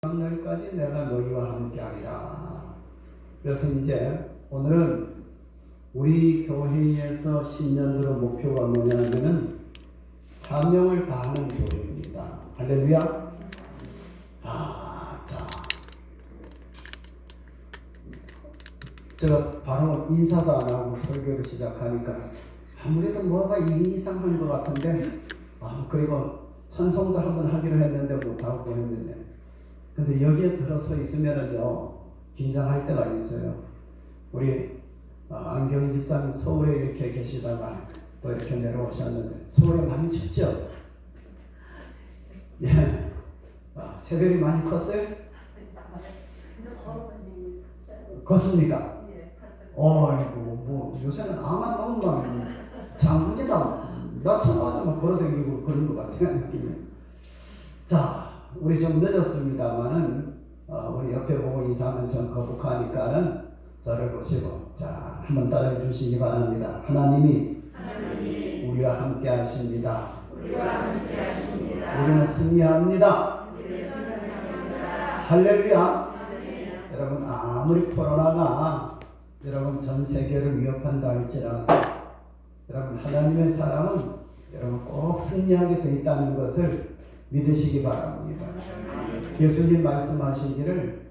날까지 내가 너희와 함께하리라. 그래서 이제 오늘은 우리 교회에서 10년으로 목표가 뭐냐면은 사명을 다하는 교회입니다. 할렐루야. 제가 바로 인사도 안 하고 설교를 시작하니까 아무래도 뭐가 이상한 것 같은데 그리고 찬송도 한번 하기로 했는데 못하고 했는데 근데 여기에 들어서 있으면은요 긴장할 때가 있어요. 우리 안경희 집사님 서울에 이렇게 계시다가 또 이렇게 내려오셨는데 서울에 많이 춥죠? 예. 새들이 많이 컸어요? 컸습니까? 뭐 요새는 아만 먹으면 장군이다. 나처럼 막 걸어다니고 그런 것 같아요 느낌이. 자, 우리 좀 늦었습니다만은 우리 옆에 보고 인사하면 전 거북하니까는 저를 보시고 자 한번 따라해 주시기 바랍니다. 하나님이 우리와 함께 하십니다. 우리는 승리합니다. 할렐루야. 여러분 아무리 코로나가 여러분 전 세계를 위협한다 할지라도 여러분 하나님의 사람은 여러분 꼭 승리하게 되어 있다는 것을 믿으시기 바랍니다. 예수님 말씀하시기를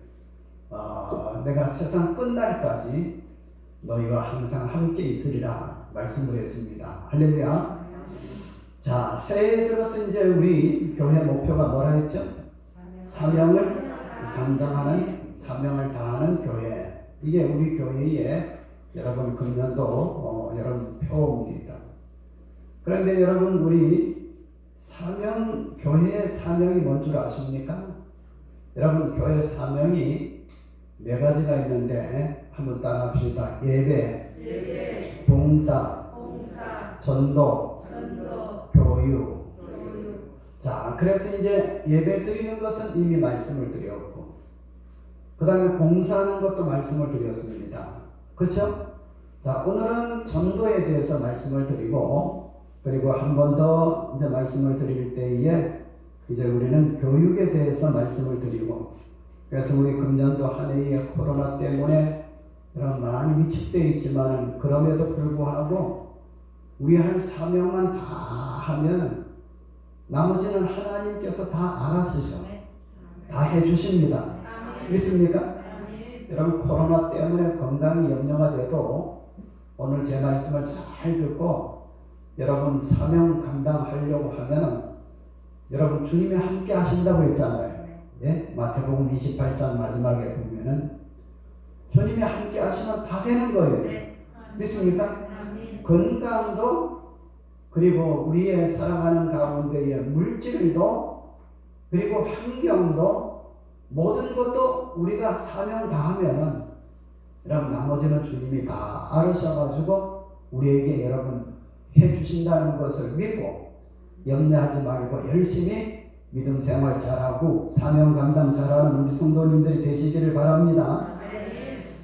내가 세상 끝날까지 너희와 항상 함께 있으리라 말씀을 했습니다. 할렐루야. 자, 새해에 들어서 이제 우리 교회 목표가 뭐라 했죠? 사명을 감당하는, 사명을 다하는 교회. 이게 우리 교회의 여러분 금년도 여러분 표입니다. 그런데 여러분 우리 사명, 교회의 사명이 뭔 줄 아십니까? 여러분 교회 사명이 네 가지가 있는데 한번 따라합시다. 예배, 봉사, 전도, 교육. 자, 그래서 이제 예배 드리는 것은 이미 말씀을 드렸고, 그 다음에 봉사하는 것도 말씀을 드렸습니다. 그렇죠? 자, 오늘은 전도에 대해서 말씀을 드리고, 그리고 한 번 더 이제 말씀을 드릴 때에 이제 우리는 교육에 대해서 말씀을 드리고, 그래서 우리 금년도 한 해에 코로나 때문에 많이 위축되어 있지만 그럼에도 불구하고 우리 할 사명만 다 하면 나머지는 하나님께서 다 알아서 다 해주십니다. 믿습니까? 여러분 코로나 때문에 건강이 염려가 돼도 오늘 제 말씀을 잘 듣고 여러분 사명 감당하려고 하면 여러분 주님이 함께 하신다고 했잖아요. 예? 마태복음 28장 마지막에 보면은 주님이 함께 하시면 다 되는 거예요. 믿습니까? 건강도 그리고 우리의 살아가는 가운데의 물질도 그리고 환경도 모든 것도 우리가 사명 다하면 여러분 나머지는 주님이 다 알으셔가지고 우리에게 여러분 해주신다는 것을 믿고 염려하지 말고 열심히 믿음 생활 잘하고 사명 감당 잘하는 우리 성도님들이 되시기를 바랍니다.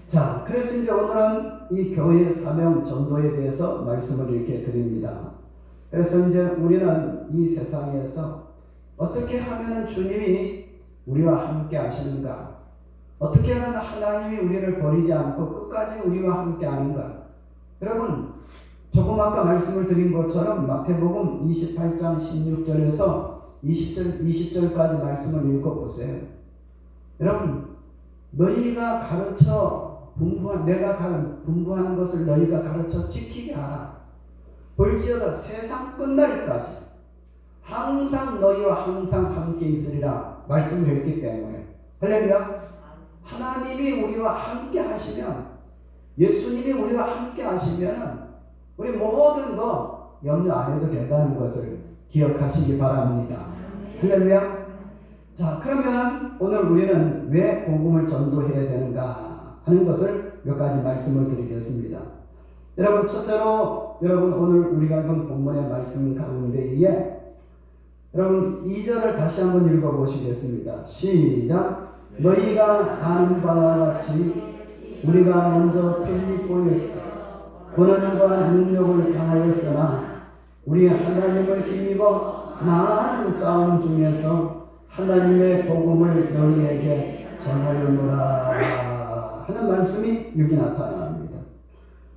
자, 그래서 이제 오늘은 이 교회의 사명 전도에 대해서 말씀을 이렇게 드립니다. 그래서 이제 우리는 이 세상에서 어떻게 하면 주님이 우리와 함께 하시는가? 어떻게 하면 하나님이 우리를 버리지 않고 끝까지 우리와 함께 하는가? 여러분, 조금 아까 말씀을 드린 것처럼 마태복음 28장 16절에서 20절까지 말씀을 읽어보세요. 여러분, 너희가 가르쳐 내가 분부하는 것을 너희가 가르쳐 지키게 하라. 볼지어다 세상 끝날까지 항상 너희와 항상 함께 있으리라 말씀을 했기 때문에. 할렐루야. 하나님이 우리와 함께 하시면, 예수님이 우리와 함께 하시면 우리 모든 거 염려 안 해도 된다는 것을 기억하시기 바랍니다. 할렐루야. 자, 그러면 오늘 우리는 왜 복음을 전도해야 되는가 하는 것을 몇 가지 말씀을 드리겠습니다. 여러분, 첫째로 여러분 오늘 우리가 읽은 본문의 말씀 가운데에 여러분 2절을 다시 한번 읽어보시겠습니다. 시작. 너희가 아는 바와 같이 우리가 먼저 필리포에서 고난과 능력을 당하였으나 우리 하나님을 힘입어 많은 싸움 중에서 하나님의 복음을 너희에게 전하려노라 하는 말씀이 여기 나타납니다.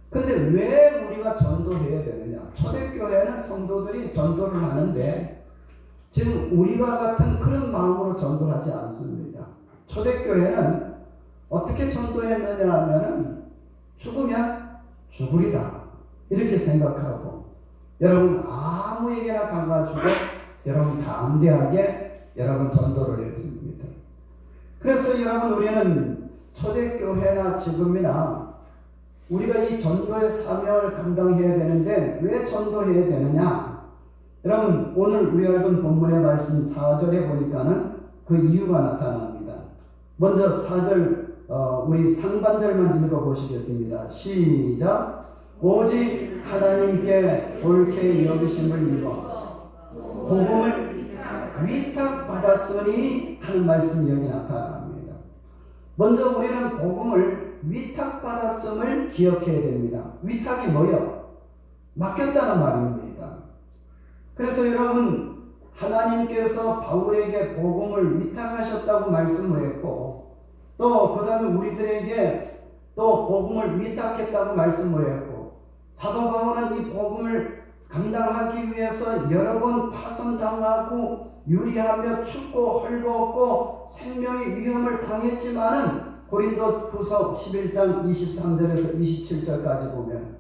근데 왜 우리가 전도해야 되느냐? 초대교회는 성도들이 전도를 하는데 지금 우리와 같은 그런 마음으로 전도하지 않습니다. 초대교회는 어떻게 전도했느냐 하면은 죽으면 죽으리다 이렇게 생각하고 여러분 아무에게나 가가지고 여러분 담대하게 여러분 전도를 했습니다. 그래서 여러분 우리는 초대교회나 지금이나 우리가 이 전도의 사명을 감당해야 되는데 왜 전도해야 되느냐? 여러분 오늘 우리 읽은 본문의 말씀 4절에 보니까는 그 이유가 나타납니다. 먼저 4절 우리 상반절만 읽어보시겠습니다. 시작. 오직 하나님께 옳게 여기심을 입어 복음을 위탁받았으니 하는 말씀이 여기 나타납니다. 먼저 우리는 복음을 위탁받았음을 기억해야 됩니다. 위탁이 뭐예요? 맡겼다는 말입니다. 그래서 여러분 하나님께서 바울에게 복음을 위탁하셨다고 말씀을 했고 또 그 다음에 우리들에게 또 복음을 위탁했다고 말씀을 했고 사도 바울은 이 복음을 감당하기 위해서 여러 번 파손당하고 유리하며 춥고 헐벗고 생명의 위험을 당했지만은 고린도후서 11장 23절에서 27절까지 보면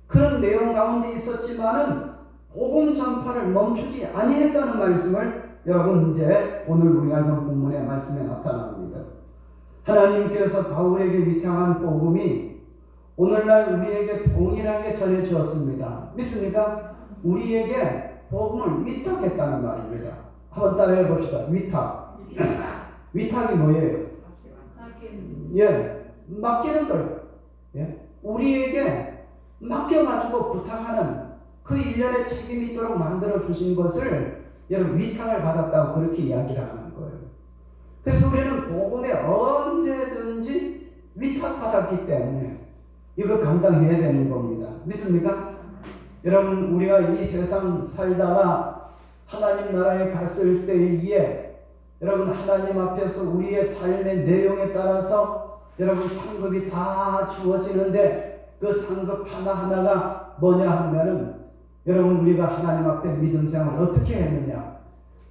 그런 내용 가운데 있었지만은 복음 전파를 멈추지 아니했다는 말씀을 여러분 이제 오늘 우리가 읽은 본문의 말씀에 나타납니다. 하나님께서 바울에게 위탁한 복음이 오늘날 우리에게 동일하게 전해주었습니다. 믿습니까? 우리에게 복음을 위탁했다는 말입니다. 한번 따라해 봅시다. 위탁. 위탁이 뭐예요? 예, 맡기는 거예요. 예, 우리에게 맡겨가지고 부탁하는 그 일련의 책임이 있도록 만들어 주신 것을 여러분 위탁을 받았다고 그렇게 이야기를 하는 거예요. 그래서 우리는 복음에 언제든지 위탁받았기 때문에 이거 감당해야 되는 겁니다. 믿습니까? 여러분 우리가 이 세상 살다가 하나님 나라에 갔을 때에 여러분 하나님 앞에서 우리의 삶의 내용에 따라서 여러분 상급이 다 주어지는데 그 상급 하나하나가 뭐냐 하면은 여러분 우리가 하나님 앞에 믿음 생활을 어떻게 했느냐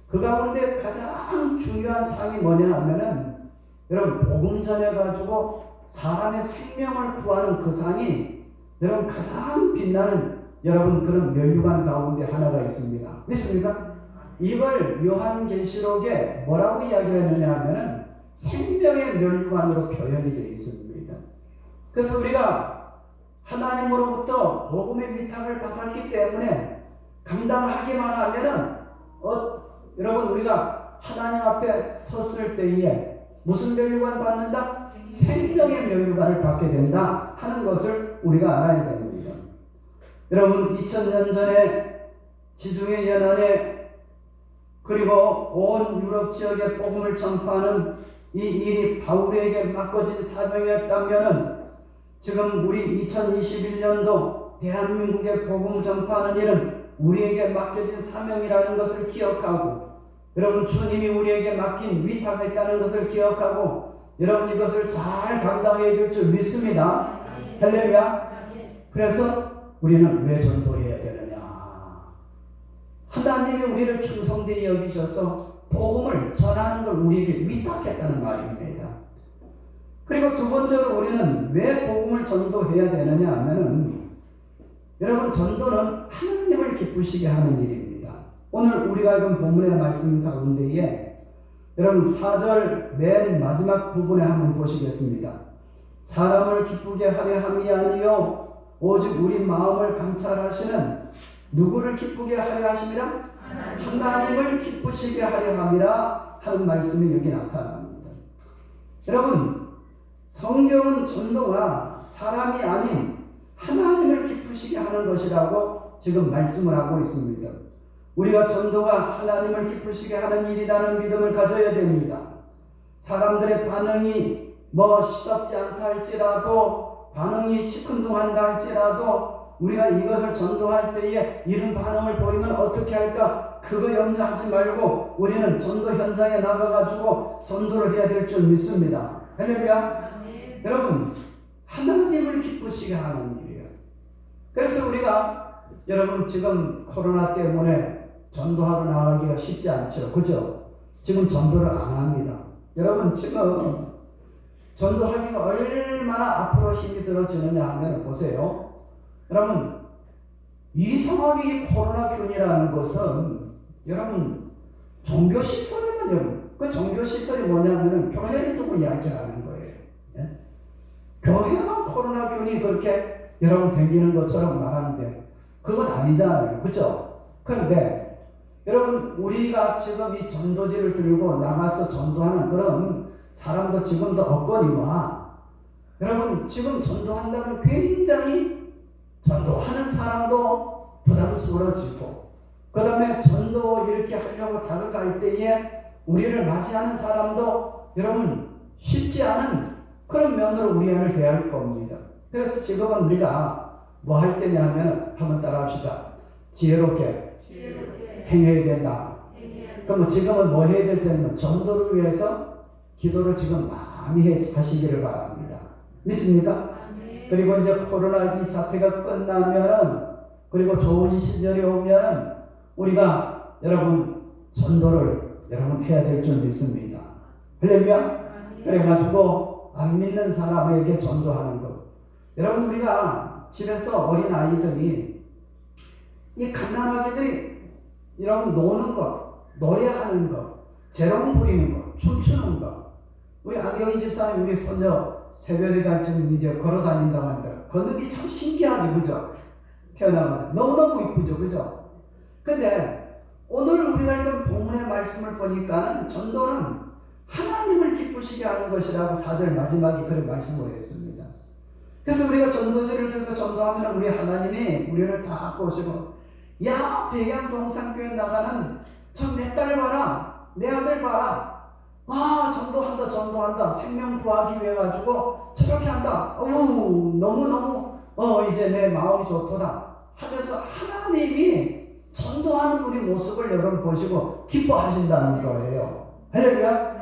그 가운데 가장 중요한 상이 뭐냐 하면은 여러분 복음 전해가지고 사람의 생명을 구하는 그 상이 여러분 가장 빛나는 여러분 그런 면류관 가운데 하나가 있습니다. 믿습니까? 이걸 요한계시록에 뭐라고 이야기를 했느냐 하면은 생명의 면류관으로 표현이 되어 있습니다. 그래서 우리가 하나님으로부터 복음의 위탁을 받았기 때문에 감당하기만 하면은 여러분 우리가 하나님 앞에 섰을 때에 무슨 면류관 받는다? 생명의 면류관을 받게 된다 하는 것을 우리가 알아야 됩니다. 여러분 2000년 전에 지중해 연안에 그리고 온 유럽 지역에 복음을 전파하는 이 일이 바울에게 맡겨진 사명이었다면은 지금 우리 2021년도 대한민국의 복음 전파하는 일은 우리에게 맡겨진 사명이라는 것을 기억하고 여러분 주님이 우리에게 맡긴 위탁했다는 것을 기억하고 여러분 이것을 잘 감당해 줄 줄 믿습니다. 할렐루야. 그래서 우리는 왜 전도해야 되느냐? 하나님이 우리를 충성되이 여기셔서 복음을 전하는 걸 우리에게 위탁했다는 말입니다. 그리고 두 번째로 우리는 왜 복음을 전도해야 되느냐 하면은 여러분 전도는 하나님을 기쁘시게 하는 일입니다. 오늘 우리가 읽은 본문의 말씀 가운데에 여러분 4절 맨 마지막 부분에 한번 보시겠습니다. 사람을 기쁘게 하려 함이 아니요 오직 우리 마음을 감찰하시는 누구를 기쁘게 하려 하심이라? 하나님을 기쁘시게 하려 함이라 하는 말씀이 여기 나타납니다. 여러분 성경은 전도가 사람이 아닌 하나님을 기쁘시게 하는 것이라고 지금 말씀을 하고 있습니다. 우리가 전도가 하나님을 기쁘시게 하는 일이라는 믿음을 가져야 됩니다. 사람들의 반응이 시답지 않다 할지라도 반응이 시큰둥한다 할지라도 우리가 이것을 전도할 때에 이런 반응을 보이면 어떻게 할까 그거 염려하지 말고 우리는 전도 현장에 나가가지고 전도를 해야 될 줄 믿습니다. 할렐루야. 여러분, 하나님을 기쁘시게 하는 일이에요. 그래서 우리가 여러분 지금 코로나 때문에 전도하러 나가기가 쉽지 않죠. 그죠? 지금 전도를 안 합니다. 여러분 지금 전도하기가 얼마나 앞으로 힘이 들어지느냐 하면 보세요. 여러분 이상하게 이 코로나균이라는 것은 여러분 종교시설이면요. 그 종교시설이 뭐냐면 교회를 두고 이야기하는 거예요. 예? 교회만 코로나균이 그렇게 여러분 댕기는 것처럼 말하는데 그건 아니잖아요. 그죠? 그런데 여러분 우리가 지금 이 전도지를 들고 나가서 전도하는 그런 사람도 지금도 없거니와 여러분 지금 전도한다면 굉장히 전도하는 사람도 부담스러워지고 그 다음에 전도 이렇게 하려고 다가갈 때에 우리를 맞이하는 사람도 여러분 쉽지 않은 그런 면으로 우리 안을 대할 겁니다. 그래서 지금은 우리가 뭐 할 때냐 하면 한번 따라 합시다. 지혜롭게 행해야 된다. 그럼 지금은 뭐 해야 될 때는 전도를 위해서 기도를 지금 많이 하시기를 바랍니다. 믿습니까? 그리고 이제 코로나 이 사태가 끝나면은 그리고 좋은 시절이 오면은 우리가 여러분 전도를 여러분 해야 될 줄 믿습니다. 할렐루야. 그래가지고 안 믿는 사람에게 전도하는 것. 여러분 우리가 집에서 어린 아이들이 이 갓난아기들이 여러분 노는 것, 노래하는 것, 재롱 부리는 것, 춤추는 것. 우리 안경희 집사님 우리 손녀 새별이가 지금 이제 걸어 다닌다고 합니다. 걷는 게 참 신기하지, 그죠? 태어나면 너무너무 이쁘죠, 그죠? 근데 오늘 우리가 읽은 본문의 말씀을 보니까 전도는 하나님을 기쁘시게 하는 것이라고 4절 마지막에 그런 말씀을 했습니다. 그래서 우리가 전도지를 들고 전도하면 우리 하나님이 우리를 다 보시고 야 백양동산교회 나가는 저 내 딸 봐라 내 아들 봐라 와 전도한다 생명 구하기 위해 가지고 저렇게 한다 너무너무 이제 내 마음이 좋도다 하면서 하나님이 전도하는 우리 모습을 여러분 보시고 기뻐하신다는 거예요. 할렐루야.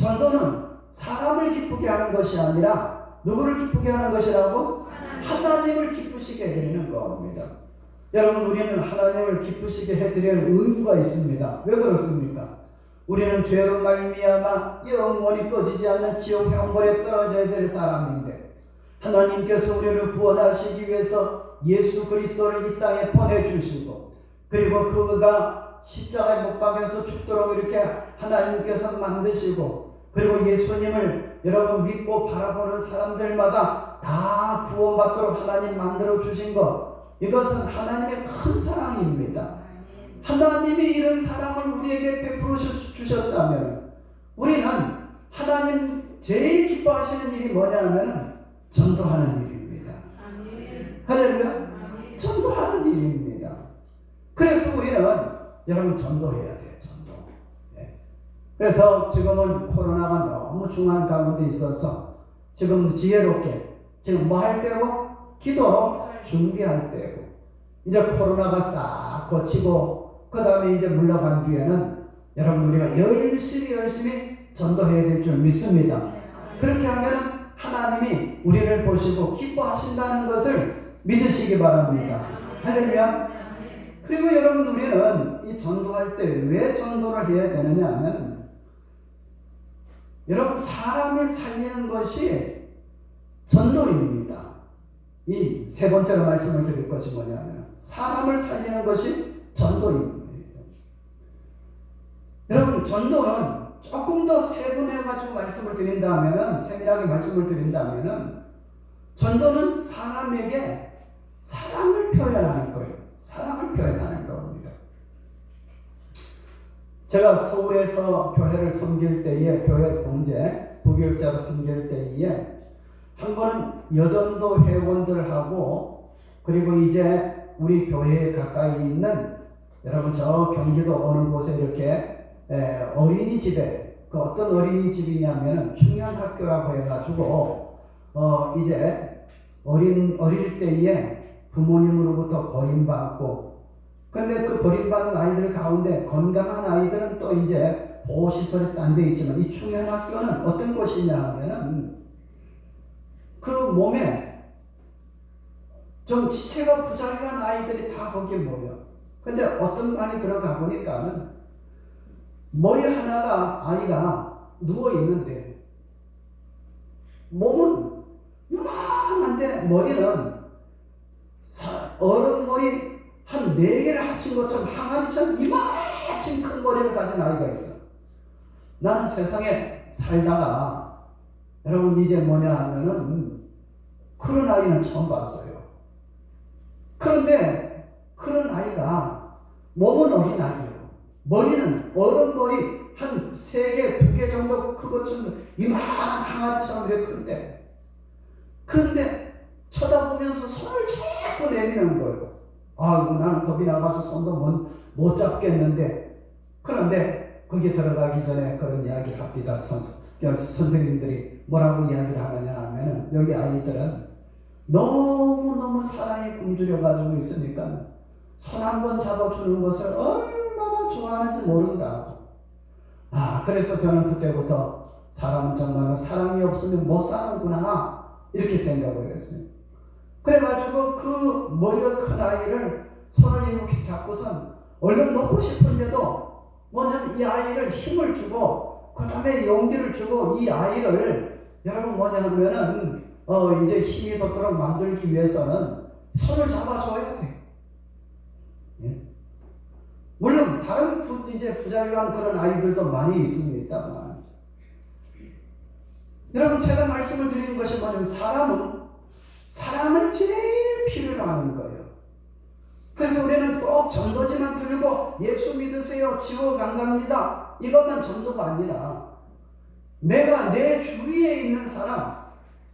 전도는 사람을 기쁘게 하는 것이 아니라 누구를 기쁘게 하는 것이라고? 하나님을 기쁘시게 해드리는 겁니다. 여러분 우리는 하나님을 기쁘시게 해드리는 의무가 있습니다. 왜 그렇습니까? 우리는 죄로 말미암아 영원히 꺼지지 않는 지옥 형벌에 떨어져야 될 사람인데 하나님께서 우리를 구원하시기 위해서 예수 그리스도를 이 땅에 보내주시고 그리고 그가 십자가에 못 박혀서 죽도록 이렇게 하나님께서 만드시고 그리고 예수님을 여러분 믿고 바라보는 사람들마다 다 구원받도록 하나님 만들어 주신 것 이것은 하나님의 큰 사랑입니다. 하나님이 이런 사랑을 우리에게 베풀어 주셨다면 우리는 하나님 제일 기뻐하시는 일이 뭐냐면 전도하는 일입니다. 할렐루야. 전도하는 일입니다. 그래서 우리는 여러분 전도해야 돼요. 전도. 네. 그래서 지금은 코로나가 너무 중한 가운데 있어서 지금 지혜롭게 지금 뭐 할 때고 기도로 준비할 때고 이제 코로나가 싹 거치고 그 다음에 이제 물러간 뒤에는 여러분 우리가 열심히 전도해야 될 줄 믿습니다. 그렇게 하면 하나님이 우리를 보시고 기뻐하신다는 것을 믿으시기 바랍니다. 할렐루야. 그리고 여러분 우리는 이 전도할 때 왜 전도를 해야 되느냐 하면 여러분 사람이 살리는 것이 전도입니다. 이 세 번째로 말씀을 드릴 것이 뭐냐면 사람을 살리는 것이 전도입니다. 여러분 전도는 조금 더 세분해가지고 말씀을 드린다면 세밀하게 말씀을 드린다면 전도는 사람에게 사랑을 표현하는 거예요. 사랑을 표현하는 겁니다. 제가 서울에서 교회를 섬길 때에 교회 봉제 부교육자로 섬길 때에 한 번은 여전도 회원들하고 그리고 이제 우리 교회에 가까이 있는 여러분 저 경기도 어느 곳에 이렇게 어린이집에 그 어떤 어린이집이냐면 중년학교라고 해가지고 이제 어릴 때에 부모님으로부터 버림받고 근데 그 버림받은 아이들 가운데 건강한 아이들은 또 이제 보호시설이 딴 데 있지만 이 중요한 학교는 어떤 곳이냐 하면은 그 몸에 좀 지체가 부자리한 아이들이 다 거기에 모여. 근데 어떤 반이 들어가 보니까는 머리 하나가 아이가 누워 있는데 몸은 요만한데 머리는 어른 머리 한 4개를 합친 것처럼 항아리처럼 이만큼 큰 머리를 가진 아이가 있어. 나는 세상에 살다가 여러분 이제 뭐냐 하면은 그런 아이는 처음 봤어요. 그런데 그런 아이가 몸은 어린 아이예요. 머리는 어른 머리 한 3개, 2개 정도 그것처럼 이만한 항아리처럼 이렇게 큰데 근데 쳐다보면서 손을 자꾸 내미는 거예요. 아이고 나는 겁이 나가서 손도 못 잡겠는데 그런데 거기에 들어가기 전에 그런 이야기를 합디다 선생님들이 뭐라고 이야기를 하느냐 하면은 여기 아이들은 너무너무 사랑에 굶주려 가지고 있으니까 손 한 번 잡아주는 것을 얼마나 좋아하는지 모른다. 그래서 저는 그때부터 사람은 정말 사랑이 없으면 못 사는구나 이렇게 생각을 했어요. 그래가지고 그 머리가 큰 아이를 손을 이렇게 잡고선 얼른 먹고 싶은데도 뭐냐면 이 아이를 힘을 주고 그 다음에 용기를 주고 이 아이를 여러분 뭐냐 하면은 이제 힘이 돋도록 만들기 위해서는 손을 잡아줘야 돼. 예? 물론 다른 이제 부자유한 그런 아이들도 많이 있습니다만 여러분 제가 말씀을 드리는 것이 뭐냐면 사람을 제일 필요로 하는 거예요. 그래서 우리는 꼭 전도지만 들고 예수 믿으세요 지옥 안 갑니다 이것만 전도가 아니라 내가 내 주위에 있는 사람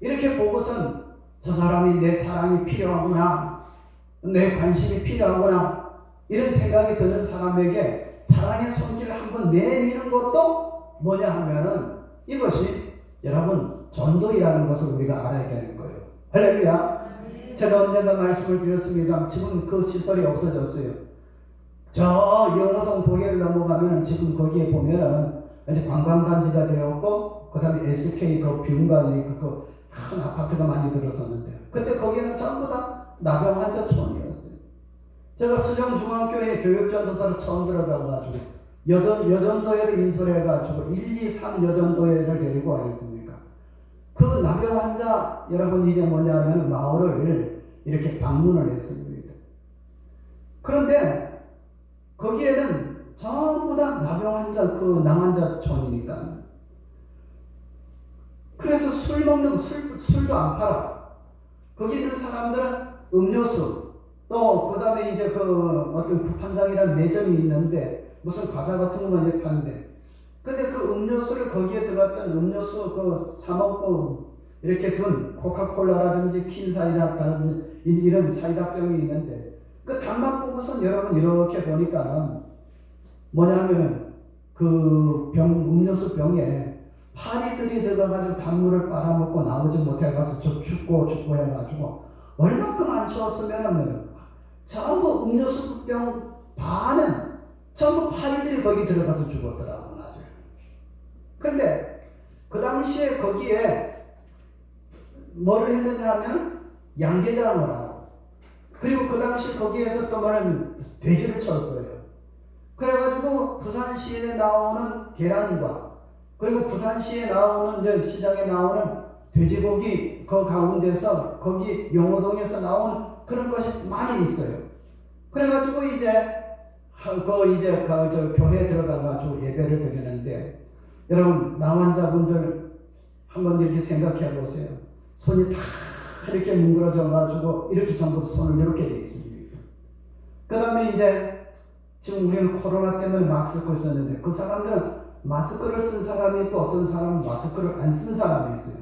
이렇게 보고선 저 사람이 내 사랑이 필요하구나 내 관심이 필요하구나 이런 생각이 드는 사람에게 사랑의 손길을 한번 내미는 것도 뭐냐 하면은 이것이 여러분 전도이라는 것을 우리가 알아야 되는 거예요. 할렐루야. 제가 언젠가 말씀을 드렸습니다. 지금 그 시설이 없어졌어요. 저 영호동 고개를 넘어가면 지금 거기에 보면은 이제 관광단지가 되었고 그 다음에 SK 그 뷰인가 그 큰 아파트가 많이 들어섰는데요. 그때 거기는 전부 다 나병환자촌이었어요. 제가 수정중앙교회 교육전도사로 처음 들어가가지고 여전도회를 인솔해가지고 1, 2, 3 여전도회를 데리고 와있습니까? 그 나병 환자 여러분 이제 뭐냐면 마을을 이렇게 방문을 했습니다. 그런데 거기에는 전부 다 나병 환자 그 낭환자촌이니까 그래서 술도 안 팔아. 거기 있는 사람들은 음료수 또 그 다음에 이제 그 어떤 구판장이라는 매점이 있는데 무슨 과자 같은 것만 이렇게 파는데 근데 그 음료수를 거기에 들어갔던 음료수 그 사먹고 이렇게 둔 코카콜라라든지 킨사이다라든지 이런 사이다병이 있는데 그 단맛 보고선 여러분 이렇게 보니까 뭐냐면 그 음료수 병에 파리들이 들어가가지고 단물을 빨아먹고 나오지 못해가서 저 죽고 해가지고 얼마큼 안 추웠으면은 전부 음료수 병 반은 전부 파리들이 거기 들어가서 죽었더라고 나중에. 근데 그 당시에 거기에 뭐를 했느냐 하면 양계장을 하고 그리고 그 당시 거기에서 또 뭐는 돼지를 쳤어요. 그래가지고 부산시에 나오는 계란과 그리고 부산시에 나오는 이제 시장에 나오는 돼지고기 그 가운데서 거기 용호동에서 나온 그런 것이 많이 있어요. 그래가지고 이제 저 교회에 들어가가지고 예배를 드리는데 여러분 낭환자분들 한번 이렇게 생각해 보세요. 손이 다 이렇게 뭉그러져가지고 이렇게 전부 손을 이렇게 돼 있습니다. 그 다음에 이제 지금 우리는 코로나 때문에 마스크를 썼는데 그 사람들은 마스크를 쓴 사람이 있고 어떤 사람은 마스크를 안 쓴 사람이 있어요.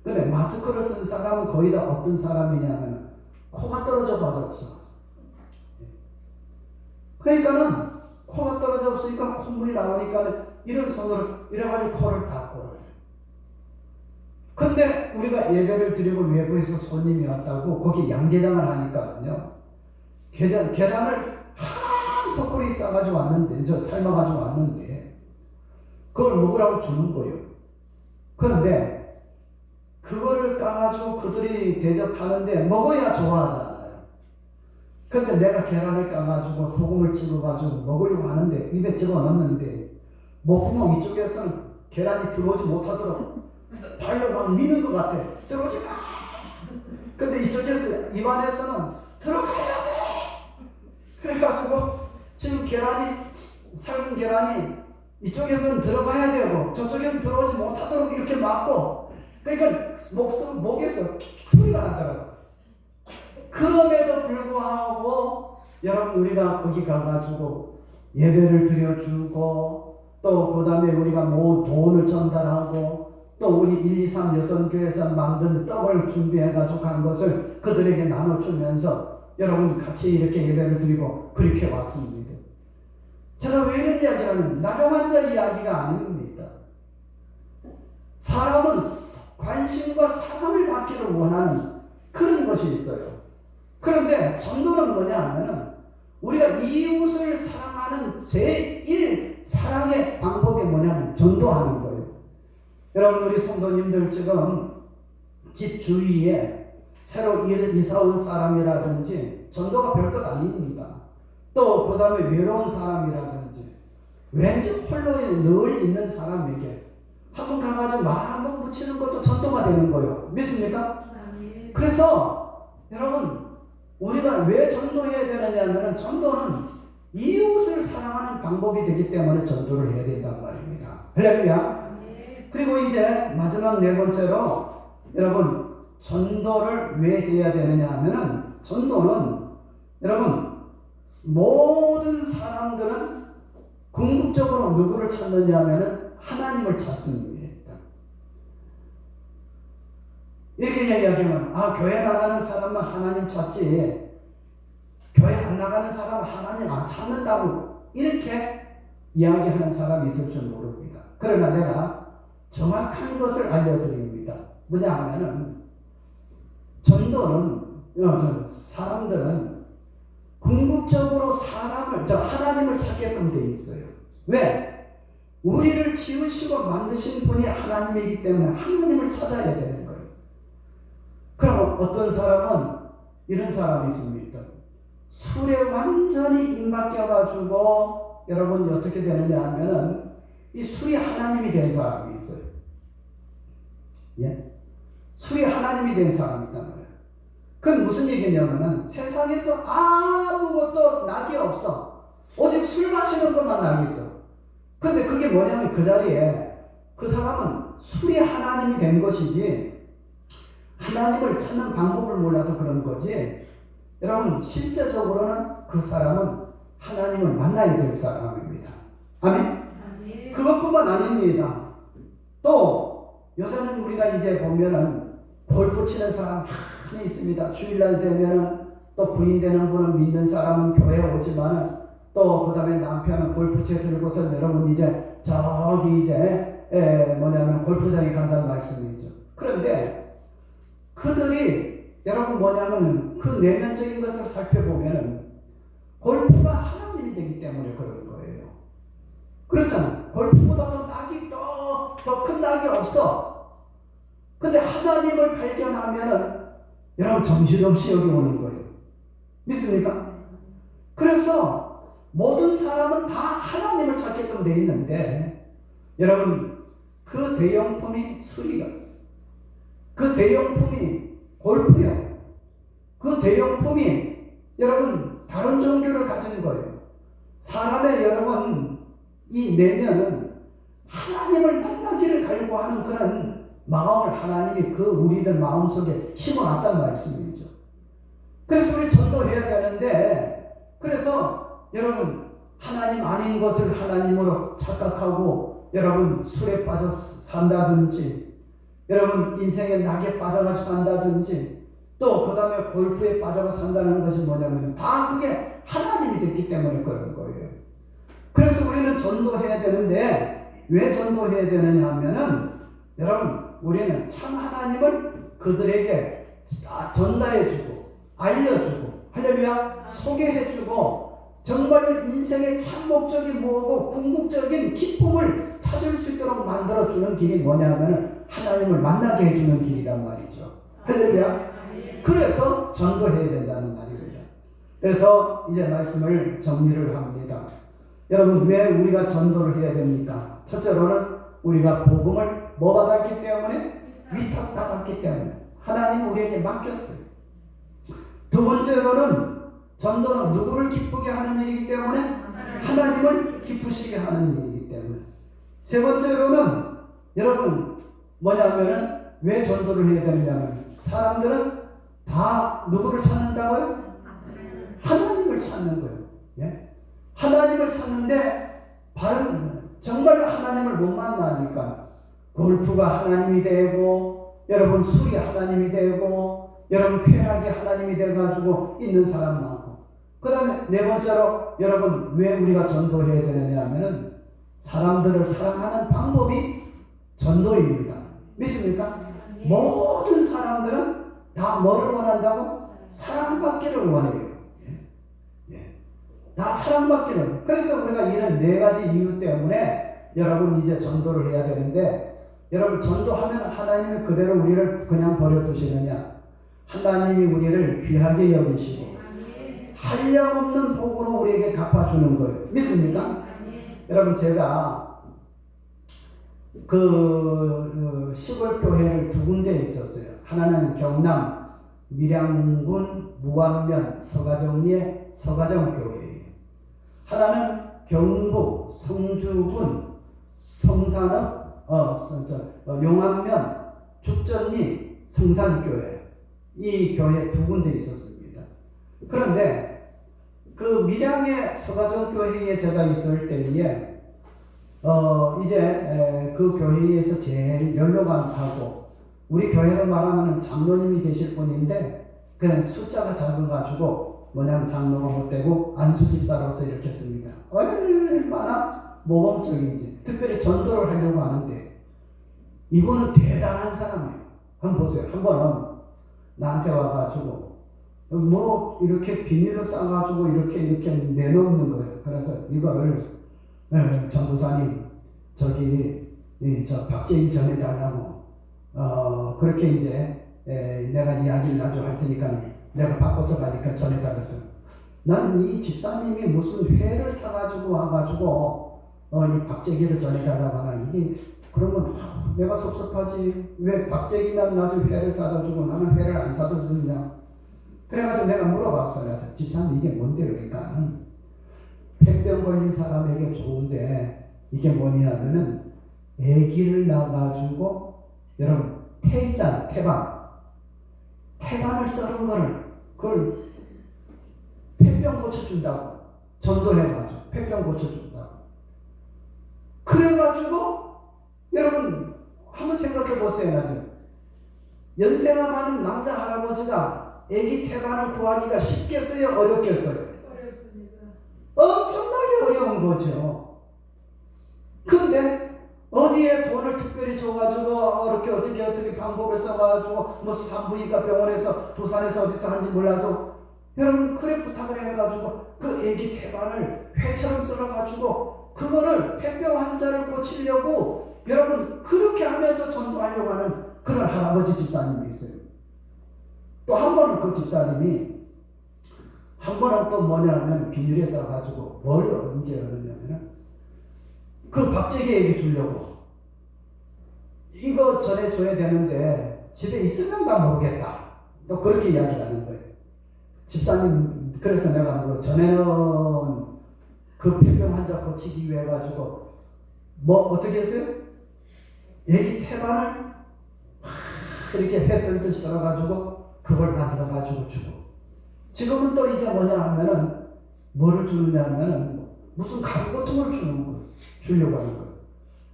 근데 마스크를 쓴 사람은 거의 다 어떤 사람이냐면 코가 떨어져 봐도 없어. 그러니까는 코가 떨어져 없으니까 콧물이 나오니까 이런 손으로 이래가지고 코를 닦고 근데 우리가 예배를 드리고 외부에서 손님이 왔다고 거기 양계장을 하니까요. 계란을 소쿠리 싸가지고 왔는데, 삶아가지고 왔는데, 그걸 먹으라고 주는 거예요. 그런데, 그거를 까가지고 그들이 대접하는데, 먹어야 좋아하잖아요. 근데 내가 계란을 까가지고 소금을 찍어가지고 먹으려고 하는데, 입에 집어넣는데, 목구멍 이쪽에서는 계란이 들어오지 못하도록 발로 막 미는 것 같아. 들어오지 마! 근데 이쪽에서, 입안에서는 들어가야 돼! 그래가지고, 지금 삶은 계란이 이쪽에서는 들어가야 되고, 저쪽에서는 들어오지 못하도록 이렇게 막고, 그러니까 목에서 소리가 나더라고요. 그럼에도 불구하고, 여러분, 우리가 거기 가가지고 예배를 드려주고, 또 그 다음에 우리가 돈을 전달하고, 또 우리 1, 2, 3 여성교회에서 만든 떡을 준비해가지고 간 것을 그들에게 나눠주면서 여러분 같이 이렇게 예배를 드리고 그렇게 왔습니다. 제가 왜 이런 이야기를 하는 나경환자 이야기가 아닙니다. 사람은 관심과 사랑을 받기를 원하는 그런 것이 있어요. 그런데 전도는 뭐냐 하면은 우리가 이웃을 사랑하는 제1 사랑의 방법이 뭐냐면 전도하는 거예요. 여러분, 우리 성도님들 지금 집 주위에 새로 이사 온 사람이라든지 전도가 별것 아닙니다. 또 그 다음에 외로운 사람이라든지 왠지 홀로 늘 있는 사람에게 한번 가가지고 말 한번 붙이는 것도 전도가 되는 거예요. 믿습니까? 그래서 여러분, 우리가 왜 전도해야 되느냐면 전도는 이웃을 사랑하는 방법이 되기 때문에 전도를 해야 된단 말입니다. 할렐루야. 그리고 이제 마지막 네 번째로 여러분, 전도를 왜 해야 되느냐 하면은 전도는 여러분, 모든 사람들은 궁극적으로 누구를 찾느냐 하면은 하나님을 찾습니다. 이렇게 이야기하면 교회 나가는 사람만 하나님 찾지 교회 안 나가는 사람은 하나님 안 찾는다고 이렇게 이야기하는 사람이 있을 줄 모릅니다. 그러나 내가 정확한 것을 알려드립니다. 뭐냐 하면은 전도는 사람들은 궁극적으로 하나님을 찾게끔 되어 있어요. 왜? 우리를 지으시고 만드신 분이 하나님이기 때문에 하나님을 찾아야 되는 거예요. 그럼 어떤 사람은 이런 사람이 있습니다. 술에 완전히 입 맡겨가지고 여러분 어떻게 되느냐 하면은 이 술이 하나님이 된 사람이 있어요. 예? 술이 하나님이 된 사람이 있단 말이에요. 그건 무슨 얘기냐면은 세상에서 아무것도 낙이 없어. 오직 술 마시는 것만 낙이 있어. 근데 그게 뭐냐면 그 자리에 그 사람은 술이 하나님이 된 것이지 하나님을 찾는 방법을 몰라서 그런 거지. 여러분, 실제적으로는 그 사람은 하나님을 만나야 될 사람입니다. 아멘? 그것뿐만 아닙니다. 또 요새는 우리가 이제 보면은 골프 치는 사람 많이 있습니다. 주일날 되면은 또 부인 되는 분은 믿는 사람은 교회에 오지만은 또 그 다음에 남편은 골프채 들고서 여러분 이제 저기 이제 뭐냐면 골프장에 간다는 말씀이죠. 그런데 그들이 여러분 뭐냐면 그 내면적인 것을 살펴보면은 골프가 하나님이 되기 때문에 그런 거예요. 그렇잖아요. 골프보다 더 큰 낙이 없어. 근데 하나님을 발견하면은 여러분 정신없이 여기 오는 거예요. 믿습니까? 그래서 모든 사람은 다 하나님을 찾게끔 돼 있는데 여러분, 그 대용품이 술이요. 그 대용품이 골프요. 그 대용품이 여러분 다른 종교를 가진 거예요. 사람의 여러분 이 내면은 하나님을 만나기를 갈구하는 그런 마음을 하나님이 그 우리들 마음속에 심어놨단 말씀이죠. 그래서 우리 전도해야 되는데, 그래서 여러분 하나님 아닌 것을 하나님으로 착각하고 여러분 술에 빠져 산다든지 여러분 인생의 낙에 빠져가지고 산다든지 또 그 다음에 골프에 빠져가 산다는 것이 뭐냐면 다 그게 하나님이 됐기 때문에 그런 거예요. 그래서 우리는 전도해야 되는데 왜 전도해야 되느냐 하면은 여러분 우리는 참 하나님을 그들에게 전달해주고 알려주고 할렐루야 소개해주고 정말로 인생의 참 목적이 뭐고 궁극적인 기쁨을 찾을 수 있도록 만들어주는 길이 뭐냐면 하나님을 만나게 해주는 길이란 말이죠. 할렐루야. 그래서 전도해야 된다는 말이에요. 그래서 이제 말씀을 정리를 합니다. 여러분, 왜 우리가 전도를 해야 됩니까? 첫째로는 우리가 복음을 뭐 받았기 때문에? 위탁받았기 때문에. 하나님 우리에게 맡겼어요. 두 번째로는 전도는 누구를 기쁘게 하는 일이기 때문에? 하나님을 기쁘시게 하는 일이기 때문에. 세 번째로는 여러분 뭐냐면은 왜 전도를 해야 되느냐면 사람들은 다 누구를 찾는다고요? 하나님을 찾는 거예요. 예? 하나님을 찾는데 정말 하나님을 못 만나니까 골프가 하나님이 되고 여러분 술이 하나님이 되고 여러분 쾌락이 하나님이 돼가지고 있는 사람 많고 그 다음에 네 번째로 여러분 왜 우리가 전도해야 되느냐 하면은 사람들을 사랑하는 방법이 전도입니다. 믿습니까? 모든 사람들은 다 뭐를 원한다고? 사랑받기를 원해요. 다 사랑받기를. 그래서 우리가 이런 네 가지 이유 때문에 여러분 이제 전도를 해야 되는데 여러분 전도하면 하나님이 그대로 우리를 그냥 버려두시느냐? 하나님이 우리를 귀하게 여기시고 한량없는 복으로 우리에게 갚아주는 거예요. 믿습니까? 여러분 제가 그 시골 교회를 두 군데 있었어요. 하나는 경남 밀양군 무안면 서가정리의 서가정교회예요. 하나는 경북 성주군 성산읍 용안면 죽전리 성산교회 이 교회 두 군데 있었습니다. 그런데 그 밀양의 서가정교회에 제가 있을 때에 이제 그 교회에서 제일 연로감하고 우리 교회로 말하면 장로님이 되실 분인데 그냥 숫자가 작아가지고 뭐냐면 장로가 못 되고 안수집사로서 이렇게 했습니다. 얼마나 모범적인지 특별히 전도를 하려고 하는데 이분은 대단한 사람이에요. 한번 보세요. 한 번은 나한테 와가지고 뭐 이렇게 비닐을 싸가지고 이렇게 내놓는 거예요. 그래서 이걸 전도사님 저기 저 박재희 전해달라고 그렇게 이제 내가 이야기를 나중에 할 테니까 내가 바꿔서 가니까 전해달라서 나는 이 집사님이 무슨 회를 사가지고 와가지고 이 박재기를 전해달라고 하나 이게 그러면 내가 섭섭하지 왜 박재기만 나중에 회를 사다 주고 나는 회를 안 사다 주느냐 그래가지고 내가 물어봤어요. 집사님 이게 뭔데 그러니까 폐병 걸린 사람에게 좋은데 이게 뭐냐면은 애기를 낳아가지고 여러분 태 있잖아 태반을 썰은 거를 그걸 폐병 고쳐준다고 전도해가지고 폐병 고쳐준다고 그래가지고 여러분 한번 생각해 보세요. 나중에 연세가 많은 남자 할아버지가 애기 태반을 구하기가 쉽겠어요? 어렵겠어요? 엄청나게 어려운 거죠. 근데 어디에 돈을 특별히 줘가지고 어떻게 방법을 써가지고 뭐 산부인과 병원에서 부산에서 어디서 한지 몰라도 여러분 그래 부탁을 해가지고 그 애기 태반을 회처럼 썰어가지고 그거를 폐병 환자를 고치려고 여러분 그렇게 하면서 전도하려고 하는 그런 할아버지 집사님이 있어요. 또 한 번은 그 집사님이 한 번은 또 뭐냐면 비닐에 싸가지고 뭘 언제 하느냐면은 그 박재기에게 주려고 이거 전해줘야 되는데 집에 있을런가 모르겠다. 또 그렇게 이야기를 하는 거예요. 집사님 그래서 내가 뭐 전에는 그 폐병 환자 고치기 위해 가지고 뭐 어떻게 했어요? 애기 태반을 이렇게 회썰듯이 썰어가지고 그걸 만들어가지고 주고 지금은 또 이제 뭐냐 하면은 뭐를 주느냐 하면은 무슨 가루고통을 주려고 하는 거예요.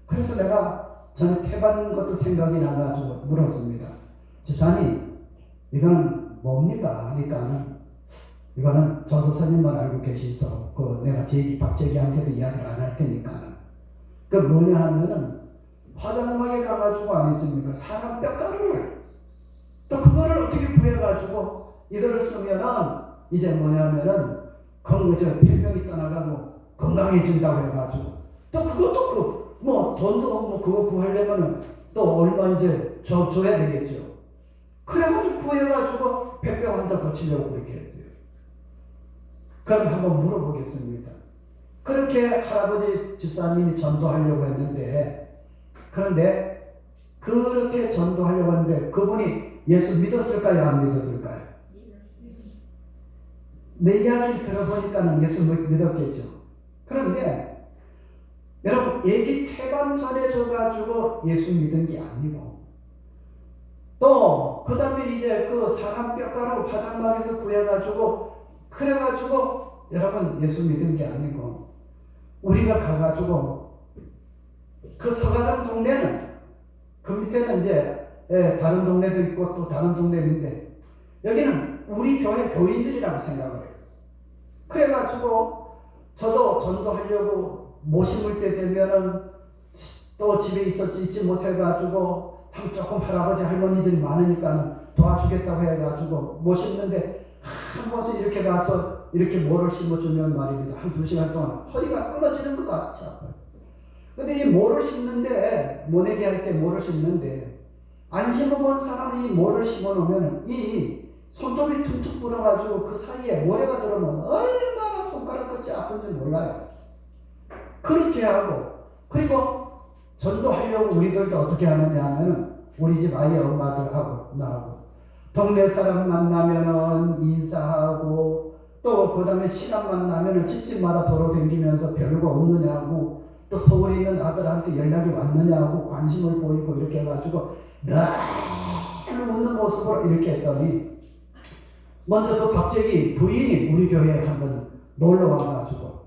그래서 내가 전에 태반 것도 생각이 나가지고 물었습니다. 집사님 이거는 뭡니까? 하니까 이거는 전도사님만 알고 계시서 그 내가 박재기한테도 이야기를 안 할 테니까 그 뭐냐 하면은 화장막에 가가지고 안 있습니까? 사람 뼈가루를 또 그거를 어떻게 구해가지고 이거를 쓰면은 이제 뭐냐면은 건강해져 병명이 떠나가고 건강해진다고 해가지고 또 그것도 뭐 돈도 뭐 그거 구하려면은 또 얼마 이제 줘야 되겠죠. 그래가지고 구해가지고 폐병 환자 고치려고 그렇게 했어요. 그럼 한번 물어보겠습니다. 그렇게 할아버지 집사님이 전도하려고 했는데, 그런데 그렇게 전도하려고 했는데 그분이 예수 믿었을까요? 안 믿었을까요? 내 이야기를 들어보니까는 예수 믿었겠죠. 그런데 여러분, 애기 태반 전해줘가지고 예수 믿은 게 아니고, 또 그 다음에 이제 그 사람 뼈가루 화장막에서 구해가지고 그래가지고 여러분 예수 믿은 게 아니고, 우리가 가가지고 그 서가장 동네는 그 밑에는 이제 다른 동네도 있고 또 다른 동네인데, 여기는 우리 교회 교인들이라고 생각을 했어. 그래가지고 저도 전도하려고 못 심을 때 되면은 또 집에 있지 못해가지고 조금 할아버지 할머니들이 많으니까 도와주겠다고 해가지고 못 심는데, 한 번씩 이렇게 가서 이렇게 모를 심어주면 말입니다. 한 2시간 동안 허리가 끊어지는 것 같이 아파요. 근데 이 모를 심는데, 모내기 할 때 모를 심는데, 안 심어본 사람이 이 모를 심어놓으면 이 손톱이 툭툭 불어가지고 그 사이에 모래가 들어오면 얼마나 손가락 끝이 아픈지 몰라요. 그렇게 하고, 그리고 전도하려고 우리들도 어떻게 하느냐 하면은 우리 집 아이 엄마들하고 나하고 동네 사람 만나면은 인사하고, 또 그 다음에 시간 만나면은 집집마다 돌아다니면서 별거 없느냐고, 또 서울에 있는 아들한테 연락이 왔느냐고 관심을 보이고 이렇게 해가지고 늘 웃는 모습으로 이렇게 했더니, 먼저 그 박재기 부인이 우리 교회에 한번 놀러 와가지고,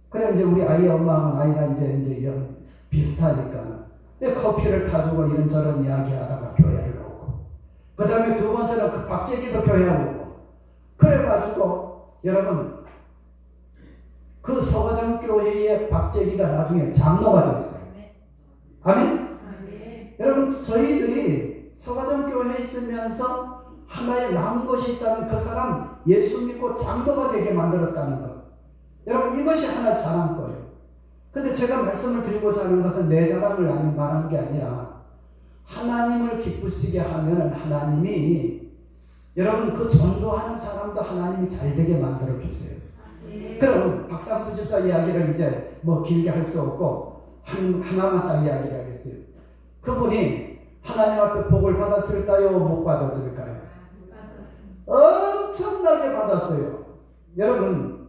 그래 이제 우리 아이 엄마하고 나이가 이제 비슷하니까 커피를 타주고 이런저런 이야기하다가 교회를 오고, 그 다음에 두 번째는 그 박재기도 교회에 오고, 그래가지고 여러분 그 서가장 교회의 박재기가 나중에 장로가 됐어요. 아멘? 여러분, 저희들이 서가장 교회에 있으면서 하나의 남은 것이 있다면 그 사람 예수 믿고 장로가 되게 만들었다는 것. 여러분, 이것이 하나의 자랑거예요. 근데 제가 말씀을 드리고자 하는 것은 내 자랑을 말하는 게 아니라, 하나님을 기쁘시게 하면 하나님이 여러분 그 전도하는 사람도 하나님이 잘 되게 만들어 주세요. 그럼 박상수 집사 이야기를 이제 뭐 길게 할 수 없고 하나만 딱 이야기를 하겠어요. 그분이 하나님 앞에 복을 받았을까요? 못 받았을까요? 엄청나게 받았어요. 여러분,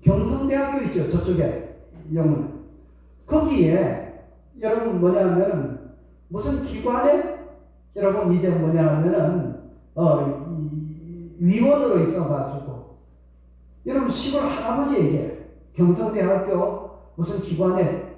경성대학교 있죠, 저쪽에 영문. 거기에 여러분 뭐냐면은 무슨 기관에 여러분 이제 뭐냐면은 위원으로 있어가지고, 여러분 시골 할아버지에게 경성대학교 무슨 기관에